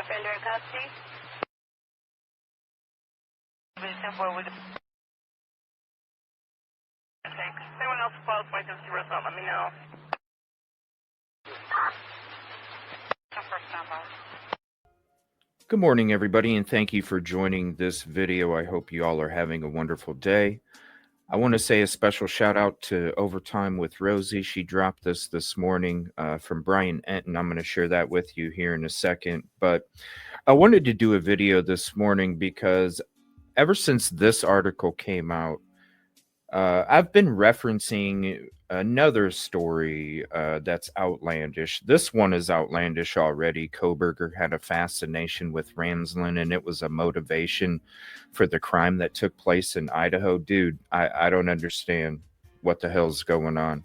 offender in custody. Misinfo with thanks. If anyone else follows my density result, let me know. Good morning, everybody, and thank you for joining this video. I hope you all are having a wonderful day. I want to say a special shout out to Overtime with Rosie. She dropped this morning from Brian Enton. I'm going to share that with you here in a second. But I wanted to do a video this morning because ever since this article came out, I've been referencing another story that's outlandish. This one is outlandish already. Kohberger had a fascination with Ramsland, and it was a motivation for the crime that took place in Idaho. Dude, I don't understand what the hell's going on.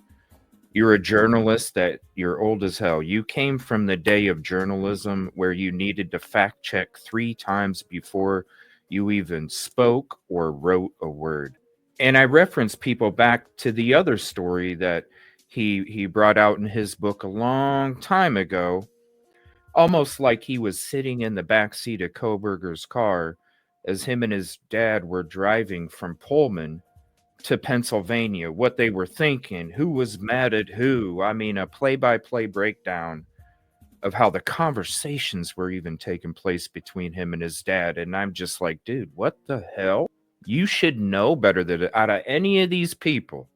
You're a journalist that you're old as hell. You came from the day of journalism where you needed to fact check 3 times before you even spoke or wrote a word. And I reference people back to the other story that he brought out in his book a long time ago, almost like he was sitting in the back seat of Kohberger's car as him and his dad were driving from Pullman to Pennsylvania, what they were thinking, who was mad at who. I mean, a play-by-play breakdown of how the conversations were even taking place between him and his dad. And I'm just like, dude, what the hell? You should know better than out of any of these people,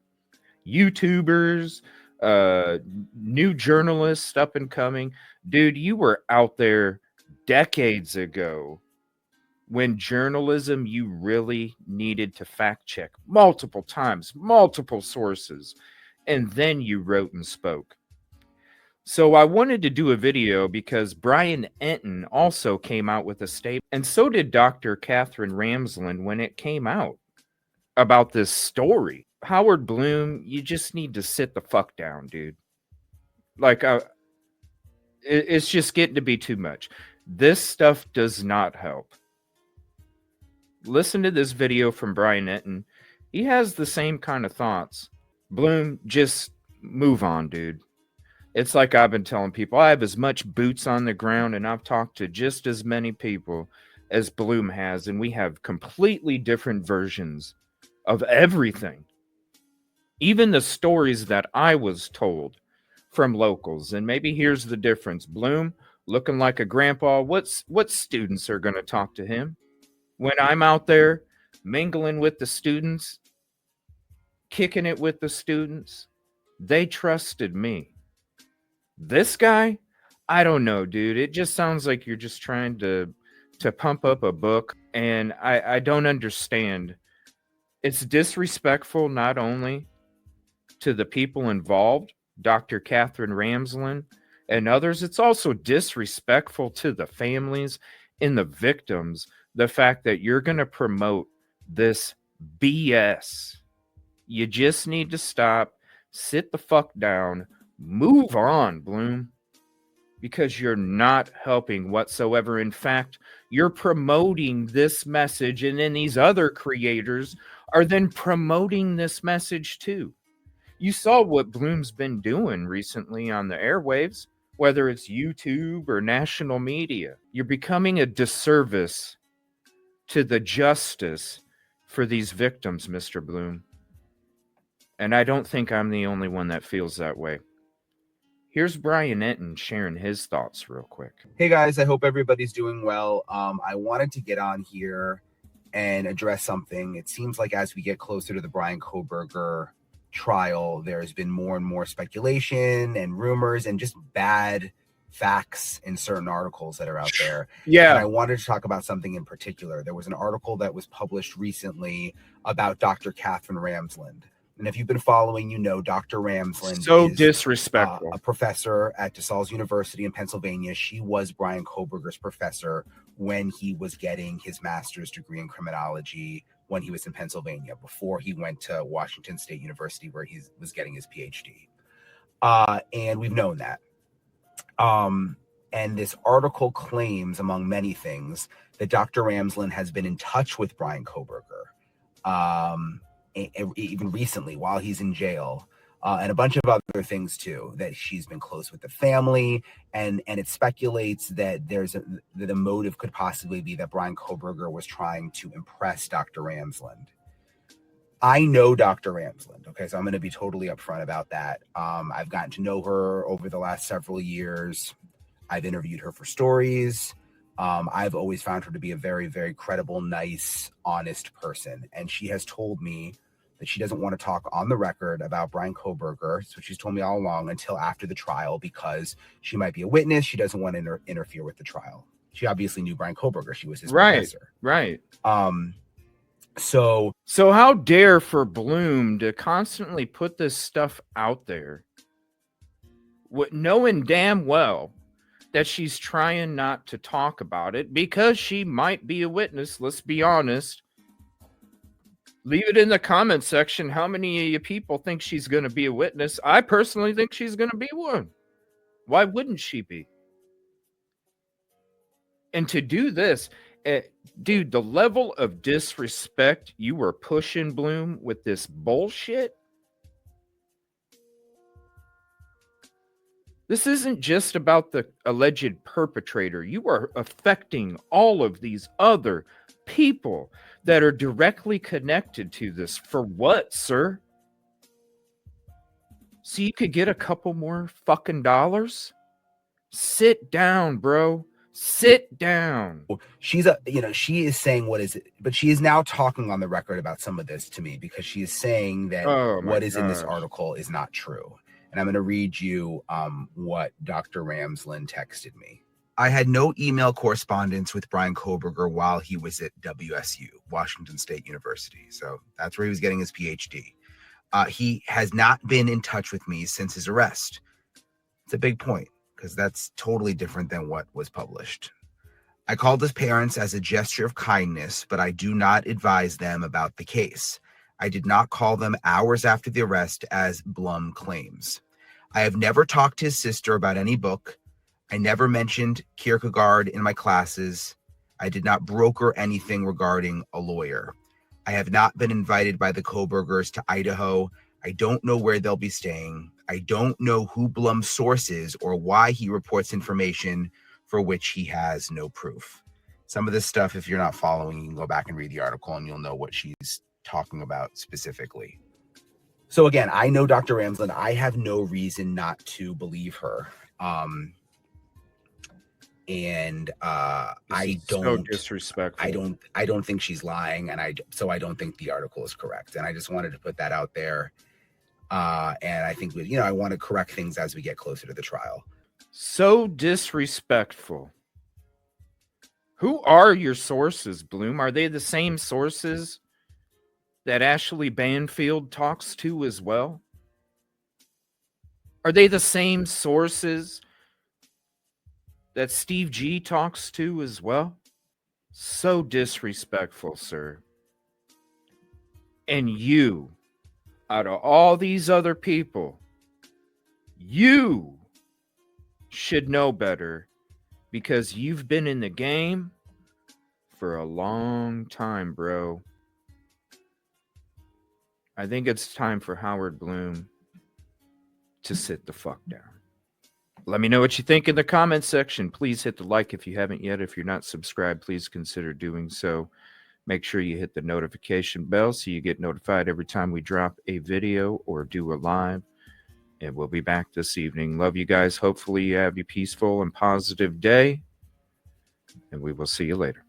YouTubers, new journalists, up and coming. Dude, you were out there decades ago when journalism, you really needed to fact check multiple times, multiple sources, and then you wrote and spoke. So I wanted to do a video because Brian Enton also came out with a statement, and so did Dr. Katherine Ramsland when it came out about this story. Howard Blum, you just need to sit the fuck down, dude. Like, it's just getting to be too much. This stuff does not help. Listen to this video from Brian Enton. He has the same kind of thoughts. Blum, just move on, dude. It's like I've been telling people, I have as much boots on the ground and I've talked to just as many people as Blum has, and we have completely different versions of everything. Even the stories that I was told from locals. And maybe here's the difference. Blum, looking like a grandpa, what students are going to talk to him? When I'm out there mingling with the students, kicking it with the students, they trusted me. This guy, I don't know, dude. It just sounds like you're just trying to pump up a book, and I don't understand. It's disrespectful not only to the people involved, Dr. Katherine Ramsland and others, it's also disrespectful to the families and the victims, the fact that you're going to promote this BS. You just need to stop, sit the fuck down, move on, Blum, because you're not helping whatsoever. In fact, you're promoting this message, and then these other creators are then promoting this message too. You saw what Blum's been doing recently on the airwaves, whether it's YouTube or national media. You're becoming a disservice to the justice for these victims, Mr. Blum. And I don't think I'm the only one that feels that way. Here's Brian Enton sharing his thoughts real quick. Hey guys, I hope everybody's doing well. I wanted to get on here and address something. It seems like as we get closer to the Brian Kohberger trial, there's been more and more speculation and rumors and just bad facts in certain articles that are out there. Yeah. And I wanted to talk about something in particular. There was an article that was published recently about Dr. Katherine Ramsland. And if you've been following, you know Dr. Ramsland so is disrespectful. A professor at DeSales University in Pennsylvania. She was Brian Kohberger's professor when he was getting his master's degree in criminology when he was in Pennsylvania, before he went to Washington State University where he was getting his PhD. And we've known that. And this article claims, among many things, that Dr. Ramsland has been in touch with Brian Kohberger. Even recently while he's in jail, and a bunch of other things too, that she's been close with the family, and it speculates that that the motive could possibly be that Bryan Kohberger was trying to impress Dr. Ramsland. I know Dr. Ramsland, okay, so I'm going to be totally upfront about that. I've gotten to know her over the last several years. I've interviewed her for stories. I've always found her to be a very, very credible, nice, honest person. And she has told me that she doesn't want to talk on the record about Bryan Kohberger. So she's told me all along until after the trial, because she might be a witness. She doesn't want to interfere with the trial. She obviously knew Bryan Kohberger. She was his professor. Right. So how dare for Blum to constantly put this stuff out there, knowing damn well that she's trying not to talk about it because she might be a witness. Let's be honest. Leave it in the comment section. How many of you people think she's going to be a witness? I personally think she's going to be one. Why wouldn't she be? And to do this, dude, the level of disrespect you were pushing, Blum, with this bullshit. This isn't just about the alleged perpetrator. You are affecting all of these other people that are directly connected to this. For what, sir? So you could get a couple more fucking dollars? Sit down, bro. Sit down. She is saying what is it, but she is now talking on the record about some of this to me, because she is saying that what is in this article is not true. And I'm going to read you what Dr. Ramsland texted me. I had no email correspondence with Bryan Kohberger while he was at WSU, Washington State University. So that's where he was getting his PhD. He has not been in touch with me since his arrest. It's a big point, because that's totally different than what was published. I called his parents as a gesture of kindness, but I do not advise them about the case. I did not call them hours after the arrest, as Blum claims. I have never talked to his sister about any book. I never mentioned Kierkegaard in my classes. I did not broker anything regarding a lawyer. I have not been invited by the Kohbergers to Idaho. I don't know where they'll be staying. I don't know who Blum's source is or why he reports information for which he has no proof. Some of this stuff, if you're not following, you can go back and read the article and you'll know what she's talking about specifically. So again, I know Dr. Ramsland. I have no reason not to believe her. I don't so disrespectful. I don't think she's lying, and I don't think the article is correct. And I just wanted to put that out there. And I think I want to correct things as we get closer to the trial. So disrespectful. Who are your sources, Blum? Are they the same sources that Ashley Banfield talks to as well? Are they the same sources that Steve G talks to as well? So disrespectful, sir. And you, out of all these other people, you should know better, because you've been in the game for a long time, bro. I think it's time for Howard Blum to sit the fuck down. Let me know what you think in the comment section. Please hit the like if you haven't yet. If you're not subscribed, please consider doing so. Make sure you hit the notification bell so you get notified every time we drop a video or do a live. And we'll be back this evening. Love you guys. Hopefully you have a peaceful and positive day. And we will see you later.